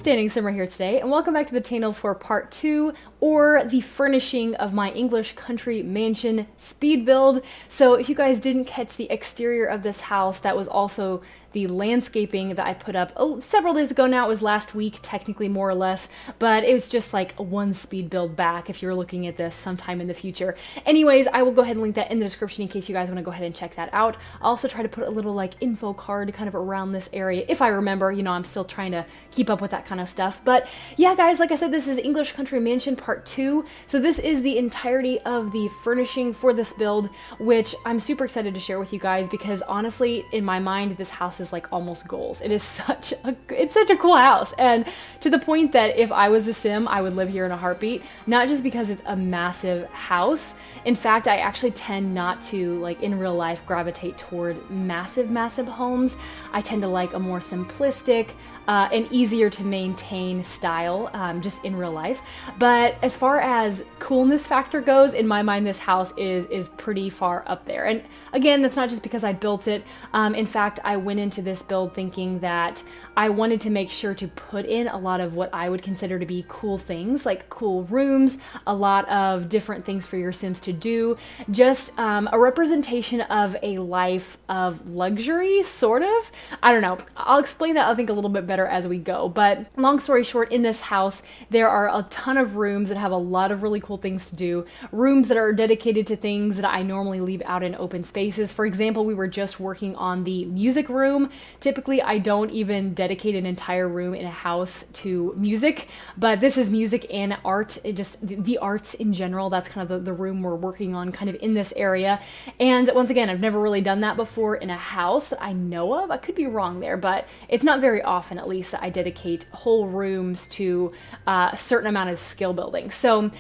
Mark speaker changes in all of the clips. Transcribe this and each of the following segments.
Speaker 1: Standing Simmer here today, and welcome back to the channel for part 2, or the furnishing of my English country mansion speed build. So if you guys didn't catch the exterior of this house, that was also the landscaping that I put up several days ago now. It was last week, technically, more or less, but it was just like one speed build back if you're looking at this sometime in the future. Anyways, I will go ahead and link that in the description in case you guys want to go ahead and check that out. I'll also try to put a little like info card kind of around this area if I remember. You know, I'm still trying to keep up with that kind of stuff. But yeah, guys, like I said, this is English Country Mansion Part 2. So this is the entirety of the furnishing for this build, which I'm super excited to share with you guys because honestly, in my mind, this house is like almost goals. It is such a cool house, and to the point that if I was a sim, I would live here in a heartbeat. Not just because it's a massive house. In fact, I actually tend not to, like in real life, gravitate toward massive homes. I tend to like a more simplistic and easier to maintain style, just in real life. But as far as coolness factor goes, in my mind, this house is pretty far up there. And again, that's not just because I built it. In fact, I went into this build thinking that I wanted to make sure to put in a lot of what I would consider to be cool things, like cool rooms, a lot of different things for your Sims to do, just a representation of a life of luxury, sort of. I don't know. I'll explain that, I think, a little bit better as we go. But long story short, in this house, there are a ton of rooms that have a lot of really cool things to do, rooms that are dedicated to things that I normally leave out in open spaces. For example, we were just working on the music room. Typically, I don't even dedicate an entire room in a house to music, but this is music and art, just the arts in general. That's kind of the room we're working on kind of in this area. And once again, I've never really done that before in a house that I know of. I could be wrong there, but it's not very often, at least, that I dedicate whole rooms to a certain amount of skill building. So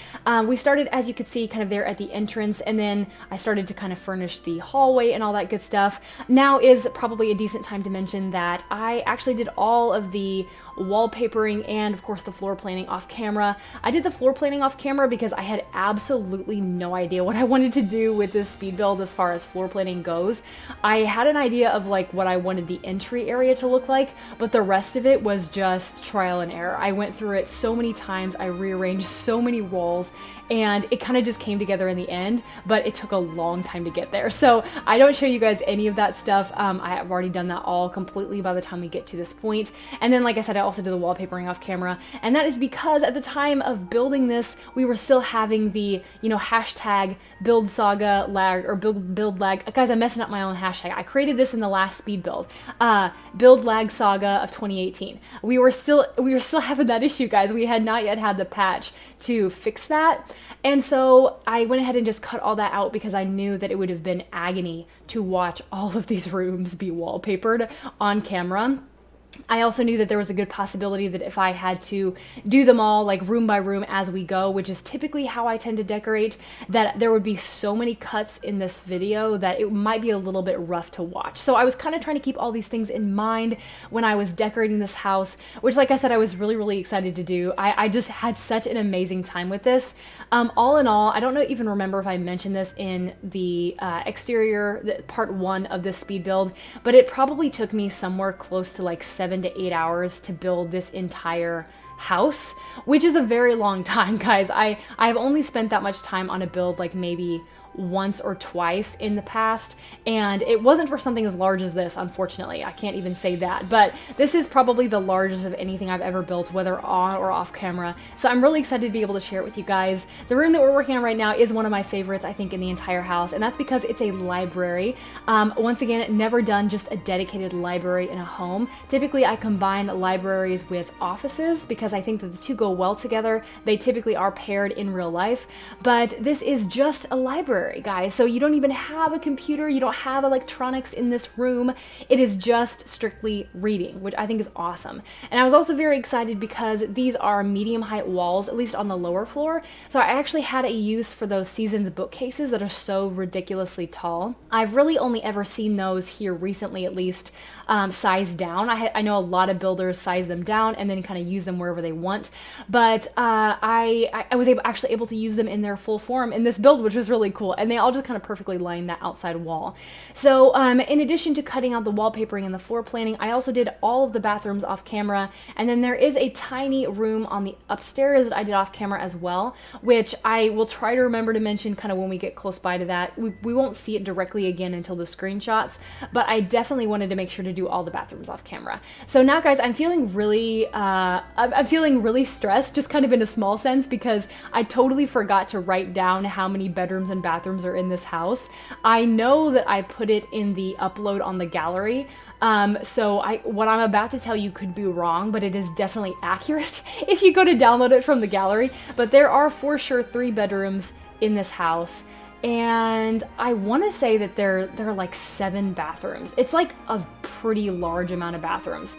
Speaker 1: we started, as you could see, kind of there at the entrance, and then I started to kind of furnish the hallway and all that good stuff. Now is probably a decent time to mention that I actually did all of the wallpapering and of course the floor planning off camera. I did the floor planning off camera because I had absolutely no idea what I wanted to do with this speed build as far as floor planning goes. I had an idea of like what I wanted the entry area to look like, but the rest of it was just trial and error. I went through it so many times, I rearranged so many walls, and it kind of just came together in the end, but it took a long time to get there. So I don't show you guys any of that stuff. I have already done that all completely by the time we get to this point. And then, like I said, I also did the wallpapering off camera, and that is because at the time of building this, we were still having the, you know, hashtag build saga lag, or build lag. Guys, I'm messing up my own hashtag. I created this in the last speed build. Build lag saga of 2018. We were still having that issue, guys. We had not yet had the patch to fix that. And so I went ahead and just cut all that out because I knew that it would have been agony to watch all of these rooms be wallpapered on camera. I also knew that there was a good possibility that if I had to do them all like room by room as we go, which is typically how I tend to decorate, that there would be so many cuts in this video that it might be a little bit rough to watch. So I was kind of trying to keep all these things in mind when I was decorating this house, which, like I said, I was really excited to do. I just had such an amazing time with this. All in all, I don't even remember if I mentioned this in the exterior, part 1 of this speed build, but it probably took me somewhere close to like 7 to 8 hours to build this entire house, which is a very long time, guys. I've only spent that much time on a build like maybe once or twice in the past, and it wasn't for something as large as this, unfortunately. I can't even say that, but this is probably the largest of anything I've ever built, whether on or off camera. So I'm really excited to be able to share it with you guys. The room that we're working on right now is one of my favorites, I think, in the entire house, and that's because it's a library. Once again, never done just a dedicated library in a home. Typically, I combine libraries with offices because I think that the two go well together. They typically are paired in real life, but this is just a library, guys. So you don't even have a computer, you don't have electronics in this room. It is just strictly reading, which I think is awesome. And I was also very excited because these are medium height walls, at least on the lower floor. So I actually had a use for those Seasons bookcases that are so ridiculously tall. I've really only ever seen those here recently, at least, sized down. I know a lot of builders size them down and then kind of use them wherever they want, but I was actually able to use them in their full form in this build, which was really cool. beautiful. And they all just kind of perfectly line that outside wall. So in addition to cutting out the wallpapering and the floor planning, I also did all of the bathrooms off camera. And then there is a tiny room on the upstairs that I did off camera as well, which I will try to remember to mention kind of when we get close by to that. We won't see it directly again until the screenshots, but I definitely wanted to make sure to do all the bathrooms off camera. So now guys, I'm feeling really stressed, just kind of in a small sense, because I totally forgot to write down how many bedrooms and bathrooms are in this house. I know that I put it in the upload on the gallery. So what I'm about to tell you could be wrong, but it is definitely accurate if you go to download it from the gallery. But there are for sure 3 bedrooms in this house. And I want to say that there are like 7 bathrooms. It's like a pretty large amount of bathrooms,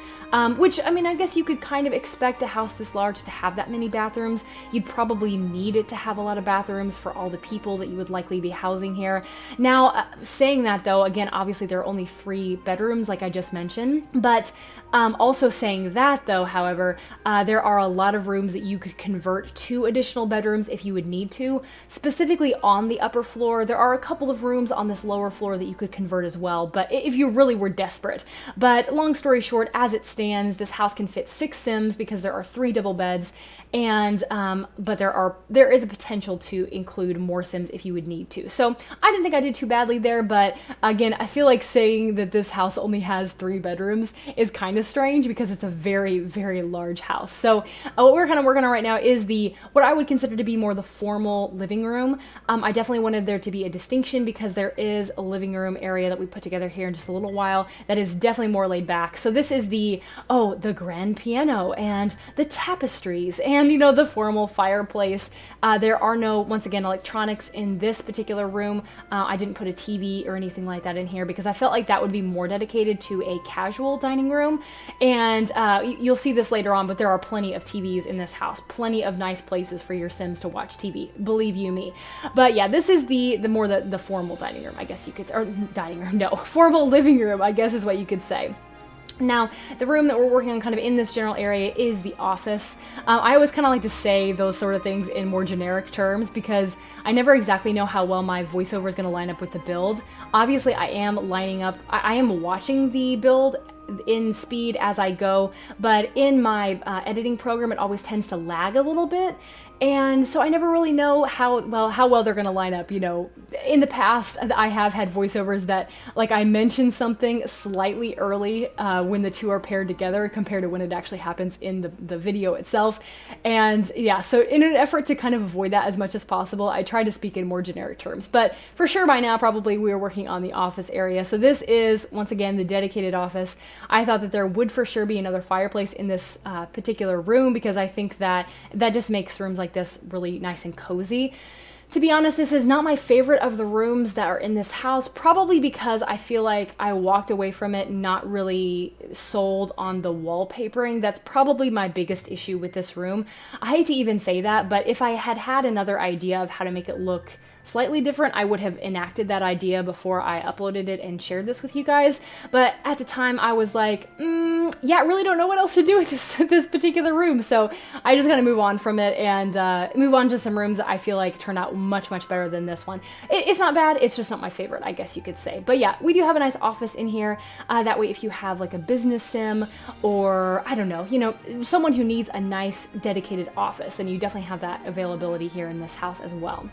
Speaker 1: which, I mean, I guess you could kind of expect a house this large to have that many bathrooms. You'd probably need it to have a lot of bathrooms for all the people that you would likely be housing here. Now, saying that though, again, obviously there are only 3 bedrooms like I just mentioned, but also saying that though, however, there are a lot of rooms that you could convert to additional bedrooms if you would need to. Specifically on the upper floor, there are a couple of rooms on this lower floor that you could convert as well, but if you really were desperate. But long story short, as it stands, this house can fit 6 Sims because there are 3 double beds, and but there is a potential to include more Sims if you would need to. So I didn't think I did too badly there, but again, I feel like saying that this house only has 3 bedrooms is kind of strange because it's a very, very large house. So what we're kind of working on right now is what I would consider to be more the formal living room. I definitely wanted there to be a distinction because there is a living room area that we put together here in just a little while that is definitely more laid back. So this is the grand piano and the tapestries and, you know, the formal fireplace. There are no, once again, electronics in this particular room. I didn't put a TV or anything like that in here because I felt like that would be more dedicated to a casual dining room. And you'll see this later on, but there are plenty of TVs in this house, plenty of nice places for your Sims to watch TV, believe you me. But yeah, this is the formal dining room, I guess you could, or dining room, no, formal living room, I guess is what you could say. Now, the room that we're working on kind of in this general area is the office. I always kind of like to say those sort of things in more generic terms because I never exactly know how well my voiceover is going to line up with the build. Obviously, I am watching the build in speed as I go, but in my editing program, it always tends to lag a little bit. And so I never really know how well they're going to line up. You know, in the past, I have had voiceovers that, like, I mention something slightly early when the two are paired together compared to when it actually happens in the video itself. And yeah, so in an effort to kind of avoid that as much as possible, I try to speak in more generic terms. But for sure by now, probably we are working on the office area. So this is, once again, the dedicated office. I thought that there would for sure be another fireplace in this particular room because I think that just makes rooms like this really nice and cozy. To be honest, this is not my favorite of the rooms that are in this house, probably because I feel like I walked away from it not really sold on the wallpapering. That's probably my biggest issue with this room. I hate to even say that, but if I had had another idea of how to make it look slightly different, I would have enacted that idea before I uploaded it and shared this with you guys. But at the time I was like, yeah, I really don't know what else to do with this particular room. So I just gotta move on from it and move on to some rooms that I feel like turned out much, much better than this one. It's not bad, it's just not my favorite, I guess you could say. But yeah, we do have a nice office in here. That way if you have like a business sim or, I don't know, you know, someone who needs a nice dedicated office, then you definitely have that availability here in this house as well.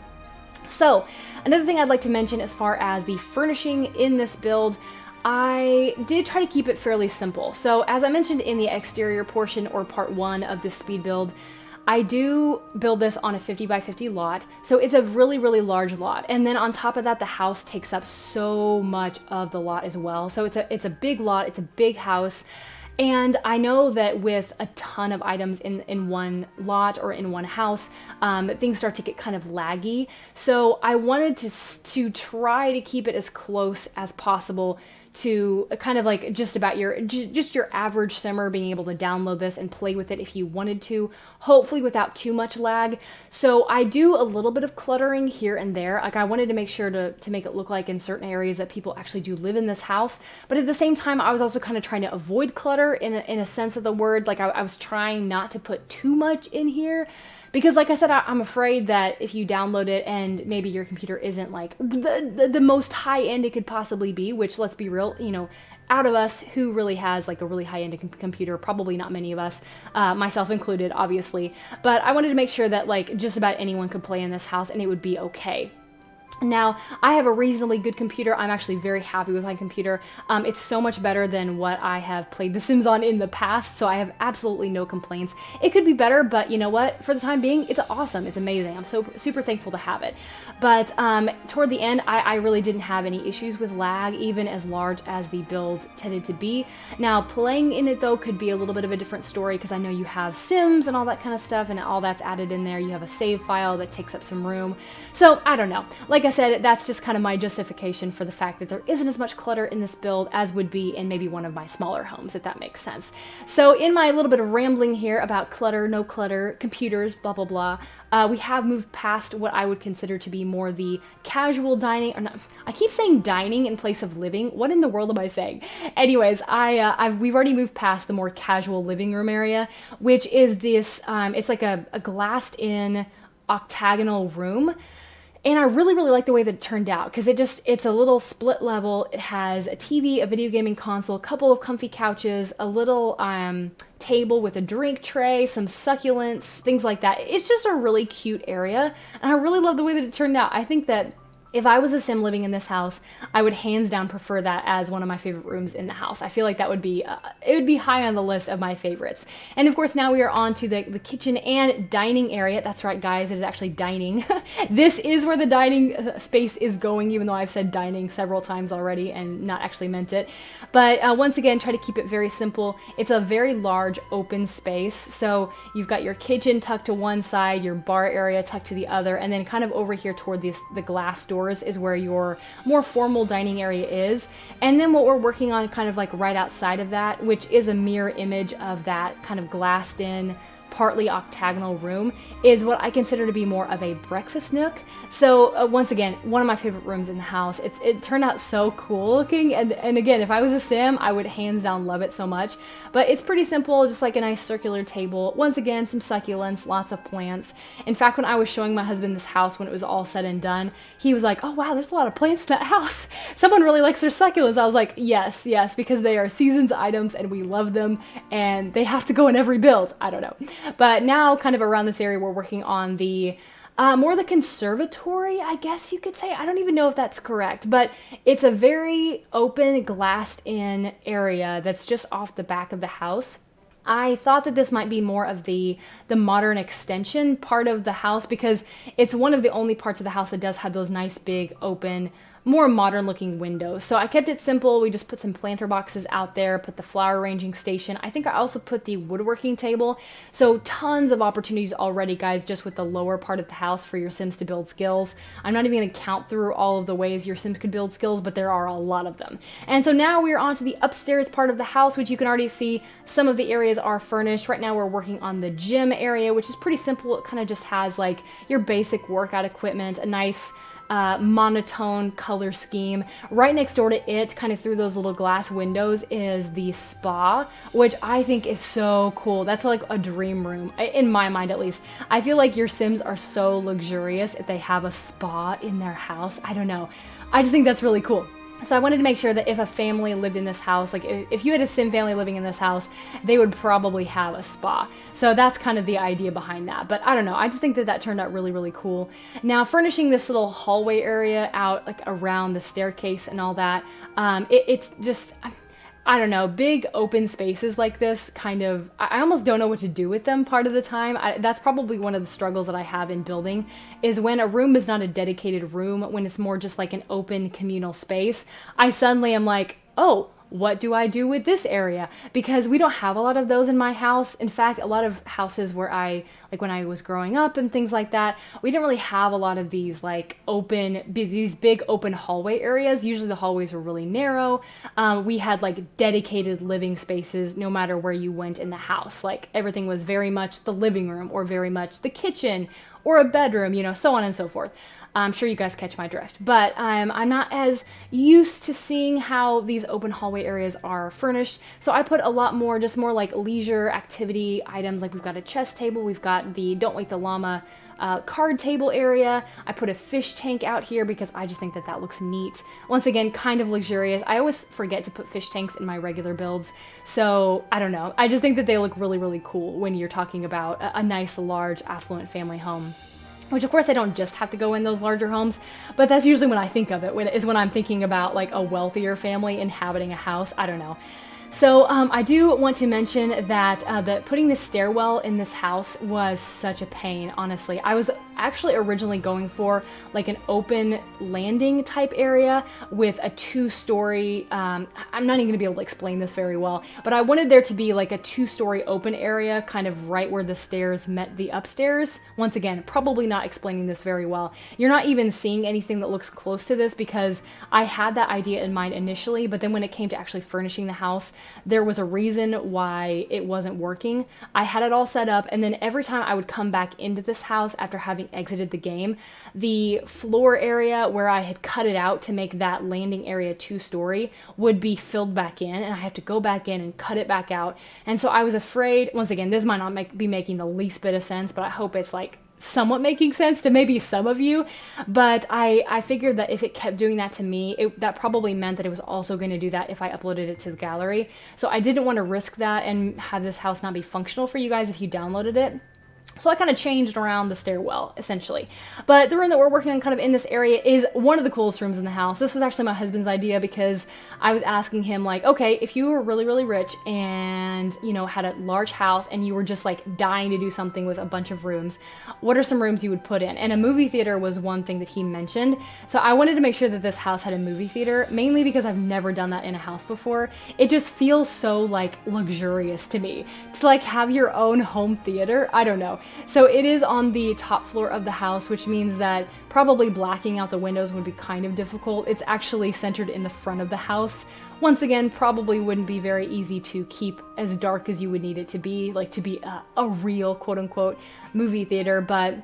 Speaker 1: So, another thing I'd like to mention as far as the furnishing in this build, I did try to keep it fairly simple. So, as I mentioned in the exterior portion or part 1 of this speed build, I do build this on a 50 by 50 lot, so it's a really, really large lot. And then on top of that, the house takes up so much of the lot as well. So it's a big lot, it's a big house. And I know that with a ton of items in one lot or in one house, things start to get kind of laggy. So I wanted to try to keep it as close as possible to kind of like just about your average simmer being able to download this and play with it if you wanted to, hopefully without too much lag. So I do a little bit of cluttering here and there. Like I wanted to make sure to make it look like in certain areas that people actually do live in this house, but at the same time I was also kind of trying to avoid clutter in a sense of the word. Like I was trying not to put too much in here Because like I said, I'm afraid that if you download it and maybe your computer isn't like the most high end it could possibly be, which let's be real, out of us, who really has like a really high-end computer? Probably not many of us, myself included, obviously. But I wanted to make sure that like just about anyone could play in this house and it would be okay. Now, I have a reasonably good computer. I'm actually very happy with my computer. It's so much better than what I have played The Sims on in the past, so I have absolutely no complaints. It could be better, but you know what? For the time being, it's awesome. It's amazing. I'm so super thankful to have it. But toward the end, I really didn't have any issues with lag, even as large as the build tended to be. Now, playing in it, though, could be a little bit of a different story, because I know you have Sims and all that kind of stuff, and all that's added in there. You have a save file that takes up some room. So, I don't know. Like I said, that's just kind of my justification for the fact that there isn't as much clutter in this build as would be in maybe one of my smaller homes, if that makes sense. So in my little bit of rambling here about clutter, no clutter, computers, blah, blah, blah, we have moved past what I would consider to be more the casual dining, or not, I keep saying dining in place of living. What in the world am I saying? Anyways, we've already moved past the more casual living room area, which is this, it's like a glassed-in octagonal room. And I really, really like the way that it turned out, because it's a little split level. It has a TV, a video gaming console, a couple of comfy couches, a little table with a drink tray, some succulents, things like that. It's just a really cute area, and I really love the way that it turned out. I think that if I was a Sim living in this house, I would hands down prefer that as one of my favorite rooms in the house. I feel like that would be, it would be high on the list of my favorites. And of course, now we are on to the kitchen and dining area. That's right, guys, it is actually dining. This is where the dining space is going, even though I've said dining several times already and not actually meant it. But once again, try to keep it very simple. It's a very large open space. So you've got your kitchen tucked to one side, your bar area tucked to the other, and then kind of over here toward the glass door is where your more formal dining area is. And then what we're working on kind of like right outside of that, which is a mirror image of that kind of glassed in, partly octagonal room, is what I consider to be more of a breakfast nook. So once again, one of my favorite rooms in the house. It turned out so cool looking, and again, if I was a Sim, I would hands down love it so much. But it's pretty simple, just like a nice circular table. Once again, some succulents, lots of plants. In fact, when I was showing my husband this house when it was all said and done, he was like, "Oh wow, there's a lot of plants in that house. Someone really likes their succulents." I was like, yes, because they are season's items and we love them, and they have to go in every build. I don't know. But now, kind of around this area, we're working on the more the conservatory, I guess you could say. I don't even know if that's correct, but it's a very open, glassed-in area that's just off the back of the house. I thought that this might be more of the modern extension part of the house, because it's one of the only parts of the house that does have those nice, big, open, more modern looking windows. So I kept it simple. We just put some planter boxes out there, put the flower arranging station. I think I also put the woodworking table. So tons of opportunities already, guys, just with the lower part of the house for your Sims to build skills. I'm not even going to count through all of the ways your Sims could build skills, but there are a lot of them. And so now we're on to the upstairs part of the house, which you can already see some of the areas are furnished. Right now we're working on the gym area, which is pretty simple. It kind of just has like your basic workout equipment, a nice monotone color scheme. Right next door to it, kind of through those little glass windows, is the spa, which I think is so cool. That's like a dream room, in my mind at least. I feel like your Sims are so luxurious if they have a spa in their house. I don't know. I just think that's really cool. So I wanted to make sure that if a family lived in this house, like if you had a Sim family living in this house, they would probably have a spa. So that's kind of the idea behind that. But I don't know, I just think that that turned out really, really cool. Now, furnishing this little hallway area out like around the staircase and all that, it's just, I don't know, big open spaces like this kind of, I almost don't know what to do with them part of the time. That's probably one of the struggles that I have in building, is when a room is not a dedicated room, when it's more just like an open communal space, I suddenly am like, oh, what do I do with this area? Because we don't have a lot of those in my house. In fact, a lot of houses where like when I was growing up and things like that, we didn't really have a lot of these like these big open hallway areas. Usually the hallways were really narrow. We had like dedicated living spaces no matter where you went in the house. Like everything was very much the living room or very much the kitchen or a bedroom, so on and so forth. I'm sure you guys catch my drift, but I'm not as used to seeing how these open hallway areas are furnished. So I put a lot more, just more like leisure activity items. Like we've got a chess table, we've got the Don't Wake the Llama card table area. I put a fish tank out here because I just think that that looks neat. Once again, kind of luxurious. I always forget to put fish tanks in my regular builds. So I don't know. I just think that they look really, really cool when you're talking about a nice, large, affluent family home. Which of course I don't just have to go in those larger homes, but that's usually when I think of it, when I'm thinking about like a wealthier family inhabiting a house. I don't know. So I do want to mention that putting the stairwell in this house was such a pain, honestly. I was actually originally going for like an open landing type area with a two-story, I'm not even gonna be able to explain this very well, but I wanted there to be like a two-story open area kind of right where the stairs met the upstairs. Once again, probably not explaining this very well. You're not even seeing anything that looks close to this because I had that idea in mind initially, but then when it came to actually furnishing the house, there was a reason why it wasn't working. I had it all set up, and then every time I would come back into this house after having exited the game, the floor area where I had cut it out to make that landing area two-story would be filled back in, and I had to go back in and cut it back out. And so I was afraid, once again, this might not be making the least bit of sense, but I hope it's like somewhat making sense to maybe some of you, but I figured that if it kept doing that to me, that probably meant that it was also going to do that if I uploaded it to the gallery. So I didn't want to risk that and have this house not be functional for you guys if you downloaded it. So I kind of changed around the stairwell, essentially. But the room that we're working on kind of in this area is one of the coolest rooms in the house. This was actually my husband's idea because I was asking him like, okay, if you were really, really rich and, you know, had a large house and you were just like dying to do something with a bunch of rooms, what are some rooms you would put in? And a movie theater was one thing that he mentioned. So I wanted to make sure that this house had a movie theater, mainly because I've never done that in a house before. It just feels so like luxurious to me to like have your own home theater. I don't know. So it is on the top floor of the house, which means that probably blacking out the windows would be kind of difficult. It's actually centered in the front of the house. Once again, probably wouldn't be very easy to keep as dark as you would need it to be, like to be a real quote unquote movie theater, but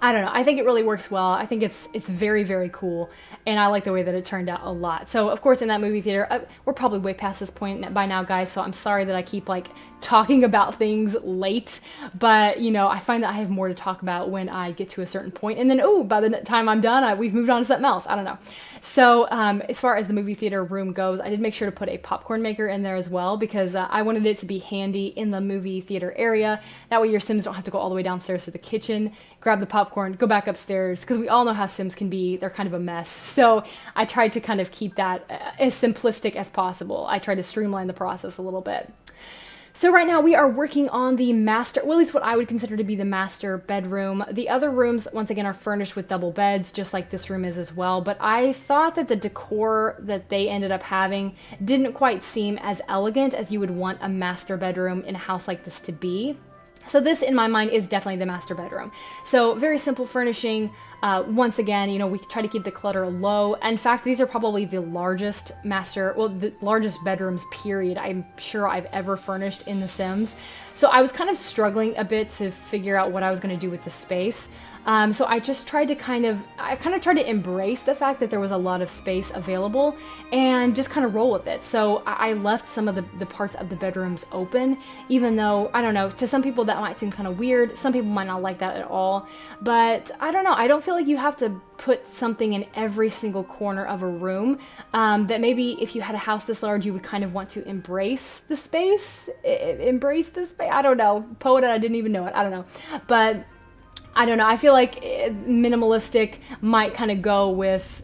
Speaker 1: I don't know. I think it really works well. I think it's very, very cool, and I like the way that it turned out a lot. So, of course, in that movie theater, we're probably way past this point by now, guys, so I'm sorry that I keep, like, talking about things late, but, you know, I find that I have more to talk about when I get to a certain point, and then, oh, by the time I'm done, we've moved on to something else. I don't know. So, as far as the movie theater room goes, I did make sure to put a popcorn maker in there as well, because I wanted it to be handy in the movie theater area. That way your Sims don't have to go all the way downstairs to the kitchen, grab the popcorn, go back upstairs, because we all know how Sims can be. They're kind of a mess. So I tried to kind of keep that as simplistic as possible. I tried to streamline the process a little bit. So right now we are working on the master, well, at least what I would consider to be the master bedroom. The other rooms, once again, are furnished with double beds, just like this room is as well. But I thought that the decor that they ended up having didn't quite seem as elegant as you would want a master bedroom in a house like this to be. So this, in my mind, is definitely the master bedroom. So very simple furnishing. Once again, you know, we try to keep the clutter low. In fact, these are probably the largest the largest bedrooms, period, I'm sure I've ever furnished in The Sims. So I was kind of struggling a bit to figure out what I was going to do with the space. So I just tried to tried to embrace the fact that there was a lot of space available and just kind of roll with it. So I left some of the parts of the bedrooms open, even though, I don't know, to some people that might seem kind of weird. Some people might not like that at all, but I don't know. I don't feel like you have to put something in every single corner of a room, that maybe if you had a house this large, you would kind of want to embrace the space. I don't know. Poet, I didn't even know it. I don't know. But I don't know. I feel like minimalistic might kind of go with...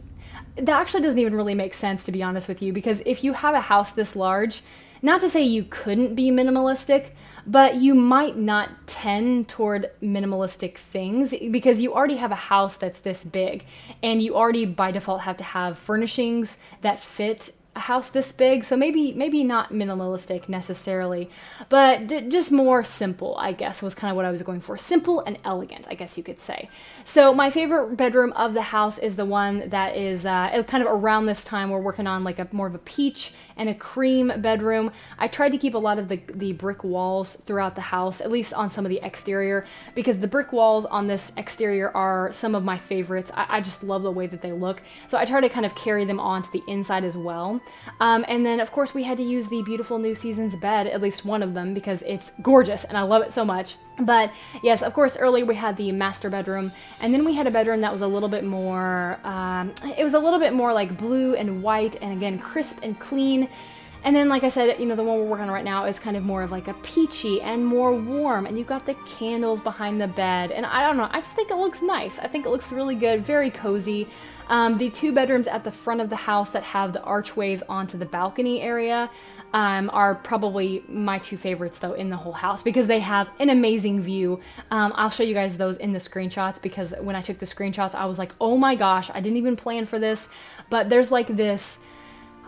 Speaker 1: That actually doesn't even really make sense, to be honest with you, because if you have a house this large, not to say you couldn't be minimalistic, but you might not tend toward minimalistic things because you already have a house that's this big, and you already by default have to have furnishings that fit a house this big, so maybe not minimalistic necessarily, but just more simple, I guess, was kind of what I was going for. Simple and elegant, I guess you could say. So my favorite bedroom of the house is the one that is kind of around this time. We're working on like a more of a peach and a cream bedroom. I tried to keep a lot of the brick walls throughout the house, at least on some of the exterior, because the brick walls on this exterior are some of my favorites. I just love the way that they look. So I try to kind of carry them on to the inside as well. And then of course we had to use the beautiful New Seasons bed, at least one of them, because it's gorgeous and I love it so much. But yes, of course, earlier we had the master bedroom, and then we had a bedroom that was a little bit more, it was a little bit more like blue and white, and again, crisp and clean. And then, like I said, you know, the one we're working on right now is kind of more of like a peachy and more warm, and you've got the candles behind the bed, and I don't know, I just think it looks nice. I think it looks really good, very cozy. The two bedrooms at the front of the house that have the archways onto the balcony area are probably my two favorites though in the whole house, because they have an amazing view. I'll show you guys those in the screenshots, because when I took the screenshots I was like, oh my gosh, I didn't even plan for this, but there's like this,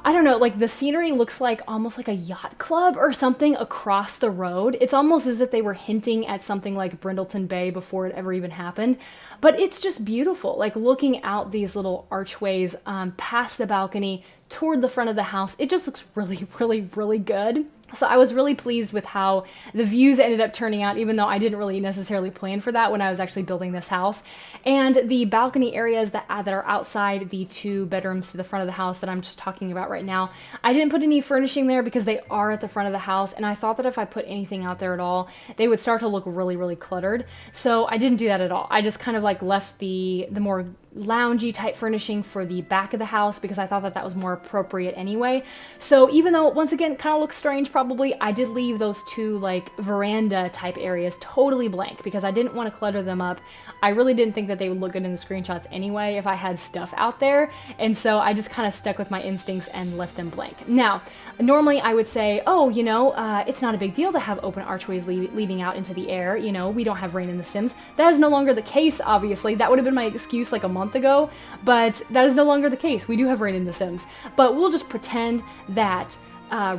Speaker 1: I don't know, like the scenery looks like almost like a yacht club or something across the road. It's almost as if they were hinting at something like Brindleton Bay before it ever even happened. But it's just beautiful, like looking out these little archways past the balcony toward the front of the house. It just looks really, really, really good. So I was really pleased with how the views ended up turning out, even though I didn't really necessarily plan for that when I was actually building this house. And the balcony areas that are outside the two bedrooms to the front of the house that I'm just talking about right now, I didn't put any furnishing there because they are at the front of the house, and I thought that if I put anything out there at all, they would start to look really, really cluttered. So I didn't do that at all. I just kind of like left the more loungy type furnishing for the back of the house, because I thought that that was more appropriate anyway. So even though once again kind of looks strange probably, I did leave those two like veranda type areas totally blank because I didn't want to clutter them up. I really didn't think that they would look good in the screenshots anyway if I had stuff out there, and so I just kind of stuck with my instincts and left them blank. Now normally I would say, oh, you know, it's not a big deal to have open archways leading out into the air, you know, we don't have rain in The Sims. That is no longer the case, obviously. That would have been my excuse like a month ago, but that is no longer the case. We do have rain in The Sims, but we'll just pretend that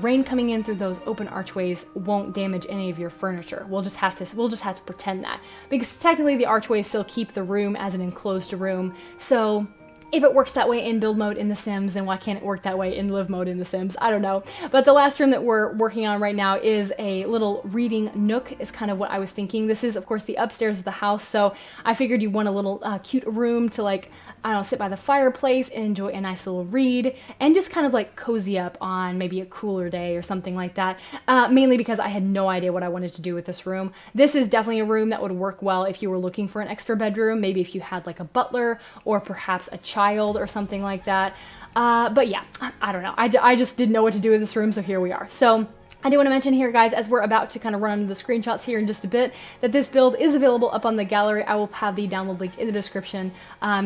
Speaker 1: rain coming in through those open archways won't damage any of your furniture. We'll just have to pretend that, because technically the archways still keep the room as an enclosed room. So if it works that way in build mode in The Sims, then why can't it work that way in live mode in The Sims? I don't know. But the last room that we're working on right now is a little reading nook, is kind of what I was thinking. This is, of course, the upstairs of the house, so I figured you want a little cute room to, like, I don't know, sit by the fireplace and enjoy a nice little read, and just kind of like cozy up on maybe a cooler day or something like that. Mainly because I had no idea what I wanted to do with this room. This is definitely a room that would work well if you were looking for an extra bedroom, maybe if you had like a butler or perhaps a child or something like that. But yeah, I don't know. I just didn't know what to do with this room, so here we are. So I do want to mention here, guys, as we're about to kind of run into the screenshots here in just a bit, that this build is available up on the gallery. I will have the download link in the description,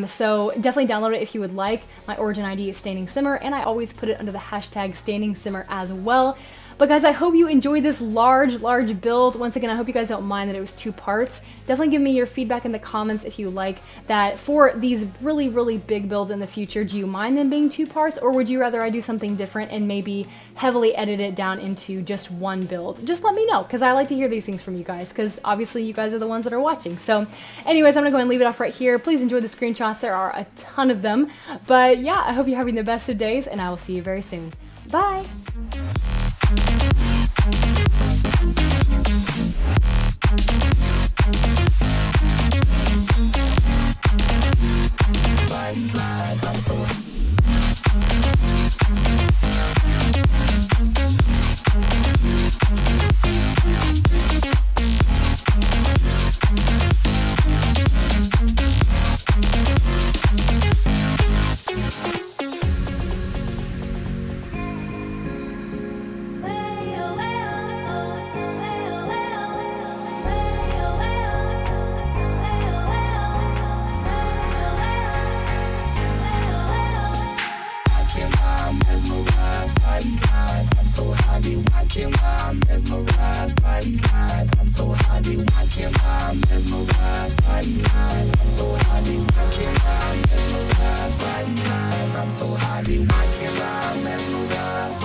Speaker 1: so definitely download it if you would like. My origin ID is Standing Simmer, and I always put it under the hashtag Standing Simmer as well. But guys, I hope you enjoyed this large build. Once again, I hope you guys don't mind that it was 2 parts. Definitely give me your feedback in the comments if you like that. For these really big builds in the future, do you mind them being 2 parts, or would you rather I do something different and maybe heavily edit it down into just 1 build? Just let me know, because I like to hear these things from you guys, because obviously you guys are the ones that are watching. So anyways, I'm gonna go and leave it off right here. Please enjoy the screenshots. There are a ton of them. But yeah, I hope you're having the best of days, and I will see you very soon. Bye!
Speaker 2: I'm so highly watching my mesmerized by these lines. I'm so highly watching my mesmerized by these lines. I'm so highly watching my mesmerized by these lines. I'm so highly watching my mesmerized.